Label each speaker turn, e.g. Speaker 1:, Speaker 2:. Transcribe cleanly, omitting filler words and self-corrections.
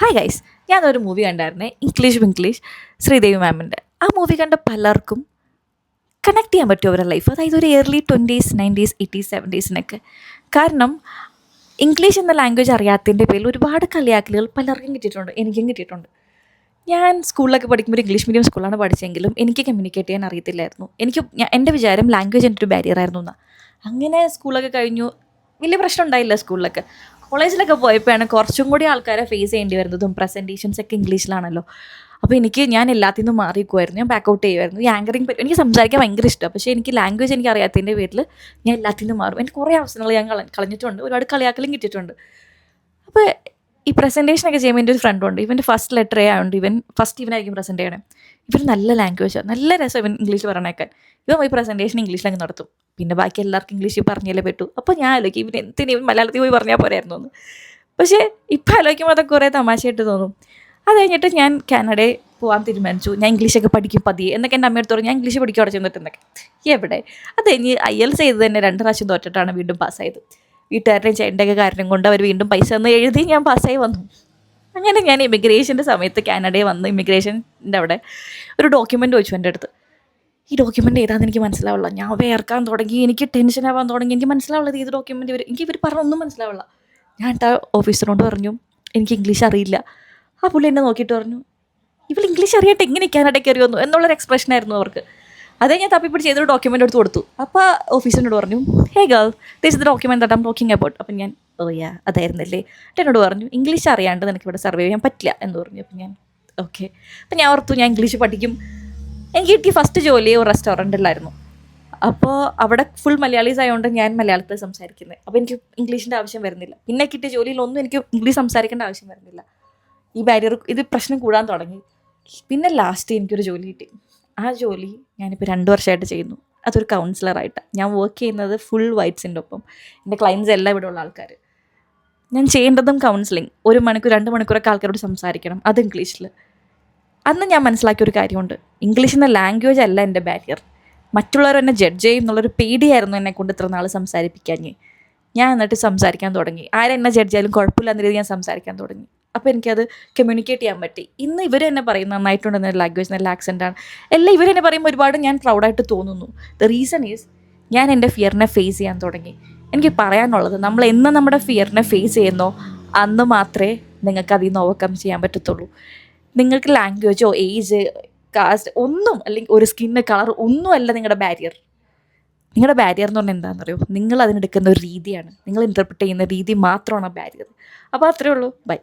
Speaker 1: Hi guys, ഞാനൊരു movie കണ്ടായിരുന്നേ, English Vinglish, Sridevi മാമിൻ്റെ. ആ മൂവി കണ്ട പലർക്കും കണക്ട് ചെയ്യാൻ പറ്റും അവരുടെ ലൈഫ്. അതായത് ഒരു early 20s 90s 80s 70s കാരണം ഇംഗ്ലീഷ് എന്ന ലാംഗ്വേജ് അറിയാത്തതിൻ്റെ പേരിൽ ഒരുപാട് കളിയാക്കലുകൾ പലർക്കും കിട്ടിയിട്ടുണ്ട്, എനിക്കും കിട്ടിയിട്ടുണ്ട്. ഞാൻ സ്കൂളിലൊക്കെ പഠിക്കുമ്പോൾ ഇംഗ്ലീഷ് മീഡിയം സ്കൂളാണ് പഠിച്ചെങ്കിലും എനിക്ക് കമ്മ്യൂണിക്കേറ്റ് ചെയ്യാൻ അറിയത്തില്ലായിരുന്നു. എൻ്റെ വിചാരം ലാംഗ്വേജ് എൻ്റെ ഒരു ബാരിയർ ആയിരുന്നു എന്നാണ്. അങ്ങനെ സ്കൂളൊക്കെ കഴിഞ്ഞു, വലിയ പ്രശ്നം ഉണ്ടായില്ല സ്കൂളിലൊക്കെ. കോളേജിലൊക്കെ പോയപ്പോഴാണ് കുറച്ചും കൂടി ആൾക്കാരെ ഫേസ് ചെയ്യേണ്ടി വരുന്നതും. പ്രസൻറ്റേഷൻസൊക്കെ ഇംഗ്ലീഷിലാണല്ലോ. അപ്പോൾ ഞാൻ എല്ലാത്തിൽ നിന്നും മാറിക്കുമായിരുന്നു, ഞാൻ ബാക്ക് ഔട്ട് ചെയ്യുമായിരുന്നു. ഈ ആങ്കറിങ് പറ്റും, എനിക്ക് സംസാരിക്കാൻ ഭയങ്കര ഇഷ്ടമാണ്. പക്ഷേ എനിക്ക് ലാംഗ്വേജ് എനിക്ക് അറിയാത്തതിൻ്റെ പേരിൽ ഞാൻ എല്ലാത്തിൽ നിന്നും മാറും. എനിക്ക് കുറേ അവസരങ്ങൾ ഞാൻ കളഞ്ഞിട്ടുണ്ട്, ഒരുപാട് കളിയാക്കലും കിട്ടിയിട്ടുണ്ട്. അപ്പോൾ ഈ പ്രസൻറ്റേഷനൊക്കെ ചെയ്യുമ്പോൾ എൻ്റെ ഒരു ഫ്രണ്ടുണ്ട്, ഇവൻ്റെ ഫസ്റ്റ് ലെറ്റർ എ ആയതുകൊണ്ട് ഇവനായിരിക്കും പ്രസൻറ്റ് ചെയ്യണേ. ഇവർ നല്ല ലാംഗ്വേജാണ്, നല്ല രസം ഇവൻ ഇംഗ്ലീഷ് പറയണേക്കാൻ. ഇവൻ പോയി പ്രസൻറ്റേഷൻ ഇംഗ്ലീഷിലങ്ങ് നടത്തും. പിന്നെ ബാക്കി എല്ലാവർക്കും ഇംഗ്ലീഷിൽ പറഞ്ഞാലേ പറ്റൂ. അപ്പോൾ ഞാൻ ആലോചിക്കും ഇവൻ മലയാളത്തിൽ പോയി പറഞ്ഞാൽ പോരായിരുന്നു എന്ന്. പക്ഷേ ഇപ്പം ആലോചിക്കുമ്പോൾ അതൊക്കെ കുറേ തമാശയായിട്ട് തോന്നും. അത് കഴിഞ്ഞിട്ട് ഞാൻ കാനഡയിൽ പോകാൻ തീരുമാനിച്ചു. ഞാൻ ഇംഗ്ലീഷൊക്കെ പഠിക്കും പതിയെ എന്നൊക്കെ എൻ്റെ അമ്മയോട് പറഞ്ഞു. ഞാൻ ഇംഗ്ലീഷ് പഠിക്കും അവിടെ ചെന്നിട്ടെന്നൊക്കെ. എവിടെ അത് കഴിഞ്ഞ് IELTS ചെയ്ത് തന്നെ 2 പ്രാവശ്യം തോറ്റിട്ടാണ് വീണ്ടും പാസ്സായത്. വീട്ടുകാരുടെയും ചേട്ടൻ്റെയൊക്കെ കാരണം കൊണ്ട് അവർ വീണ്ടും പൈസ ഒന്ന് എഴുതി ഞാൻ പാസ്സായി വന്നു. അങ്ങനെ ഞാൻ ഇമിഗ്രേഷൻ്റെ സമയത്ത് കാനഡയിൽ വന്ന് ഇമിഗ്രേഷൻ്റെ അവിടെ ഒരു ഡോക്യുമെൻ്റ് ചോദിച്ചു എൻ്റെ അടുത്ത്. ഈ ഡോക്യുമെൻ്റ് ഏതാണെന്ന് എനിക്ക് മനസ്സിലാവില്ല. ഞാൻ വേർക്കാൻ തുടങ്ങി, എനിക്ക് ടെൻഷൻ ആവാൻ തുടങ്ങി. എനിക്ക് മനസ്സിലാവുള്ളത് ഏത് ഡോക്യുമെൻ്റ് ഇവർ പറഞ്ഞൊന്നും മനസ്സിലാവില്ല. ഞാൻ ഓഫീസറിനോട് പറഞ്ഞു എനിക്ക് ഇംഗ്ലീഷ് അറിയില്ല. ആ പുള്ളി എന്നെ നോക്കിയിട്ട് പറഞ്ഞു, ഇവൾ ഇംഗ്ലീഷ് അറിയാട്ട് എങ്ങനെ കാനഡയ്ക്ക് അറിയുമെന്നു എന്നുള്ളൊരു എക്സ്പ്രഷനായിരുന്നു അവർക്ക്. അതേ ഞാൻ തപ്പിപ്പിടിച്ച് ഏതൊരു ഡോക്യുമെൻ്റ് എടുത്ത് കൊടുത്തു. അപ്പോൾ ഓഫീസറിനോട് പറഞ്ഞു, hey girl, this is the document that I am talking about. അപ്പം ഞാൻ അതായിരുന്നല്ലേ. എന്നോട് പറഞ്ഞു ഇംഗ്ലീഷ് അറിയാണ്ട് നിനക്ക് ഇവിടെ സർവൈവ് ചെയ്യാൻ പറ്റില്ല എന്ന് പറഞ്ഞു. അപ്പം ഞാൻ ഓക്കെ. അപ്പം ഞാൻ ഓർത്തു ഞാൻ ഇംഗ്ലീഷ് പഠിക്കും. എനിക്ക് കിട്ടിയ ഫസ്റ്റ് ജോലി ഒരു റെസ്റ്റോറൻറ്റിലായിരുന്നു. അപ്പോൾ അവിടെ ഫുൾ മലയാളീസ് ആയതുകൊണ്ട് ഞാൻ മലയാളത്തിൽ സംസാരിക്കുന്നത്. അപ്പോൾ എനിക്ക് ഇംഗ്ലീഷിൻ്റെ ആവശ്യം വരുന്നില്ല. പിന്നെ കിട്ടിയ ജോലിയിലൊന്നും എനിക്ക് ഇംഗ്ലീഷ് സംസാരിക്കേണ്ട ആവശ്യം വരുന്നില്ല. ഈ ബാരിയർ ഇത് പ്രശ്നം കൂടാൻ തുടങ്ങി. പിന്നെ ലാസ്റ്റ് എനിക്കൊരു ജോലി കിട്ടി. ആ ജോലി ഞാനിപ്പോൾ 2 വർഷമായിട്ട് ചെയ്യുന്നു. അതൊരു കൗൺസിലറായിട്ടാണ്. ഞാൻ വർക്ക് ചെയ്യുന്നത് ഫുൾ വൈറ്റ്സിൻ്റെ ഒപ്പം. എൻ്റെ ക്ലയൻസ് എല്ലാം ഇവിടെ ഉള്ള ആൾക്കാർ. ഞാൻ ചെയ്യേണ്ടതും കൗൺസിലിംഗ്. 1 മണിക്കൂർ 2 മണിക്കൂറൊക്കെ ആൾക്കാരോട് സംസാരിക്കണം, അത് ഇംഗ്ലീഷിൽ. അന്ന് ഞാൻ മനസ്സിലാക്കിയൊരു കാര്യമുണ്ട്, ഇംഗ്ലീഷ് എന്ന ലാംഗ്വേജ് അല്ല എൻ്റെ ബാരിയർ. മറ്റുള്ളവർ എന്നെ ജഡ്ജ് ചെയ്യും എന്നുള്ളൊരു പേടിയായിരുന്നു എന്നെക്കൊണ്ട് ഇത്ര നാൾ സംസാരിപ്പിക്കാൻ. ഞാൻ എന്നിട്ട് സംസാരിക്കാൻ തുടങ്ങി. ആരെന്നെ ജഡ്ജ് ചെയ്യാലും കുഴപ്പമില്ല എന്ന രീതിയിൽ ഞാൻ സംസാരിക്കാൻ തുടങ്ങി. അപ്പോൾ എനിക്കത് കമ്മ്യൂണിക്കേറ്റ് ചെയ്യാൻ പറ്റി. ഇന്ന് ഇവർ തന്നെ പറയും നന്നായിട്ടുണ്ടെന്ന ലാംഗ്വേജ്, നല്ല ആക്സെൻ്റാണ് എല്ലാം ഇവർ തന്നെ പറയുമ്പോൾ ഒരുപാട് ഞാൻ പ്രൗഡായിട്ട് തോന്നുന്നു. ദ റീസൺ ഈസ് ഞാൻ എൻ്റെ ഫിയറിനെ ഫേസ് ചെയ്യാൻ തുടങ്ങി. എനിക്ക് പറയാനുള്ളത്, നമ്മൾ എന്ന് നമ്മുടെ ഫിയറിനെ ഫേസ് ചെയ്യുന്നോ അന്ന് മാത്രമേ നിങ്ങൾക്ക് അതിൽ നിന്ന് ഓവർകം ചെയ്യാൻ പറ്റത്തുള്ളൂ. നിങ്ങൾക്ക് ലാംഗ്വേജോ ഏജ് കാസ്റ്റ് ഒന്നും, അല്ലെങ്കിൽ ഒരു സ്കിന്ന് കളർ ഒന്നുമല്ല നിങ്ങളുടെ ബാരിയർ. നിങ്ങളുടെ ബാരിയർ എന്ന് പറഞ്ഞാൽ എന്താണെന്നറിയോ? നിങ്ങൾ അതിനെടുക്കുന്ന ഒരു രീതിയാണ്, നിങ്ങൾ ഇൻ്റർപ്രിറ്റ് ചെയ്യുന്ന രീതി മാത്രമാണ് ബാരിയർ. അപ്പോൾ അത്രയേ ഉള്ളൂ. ബൈ.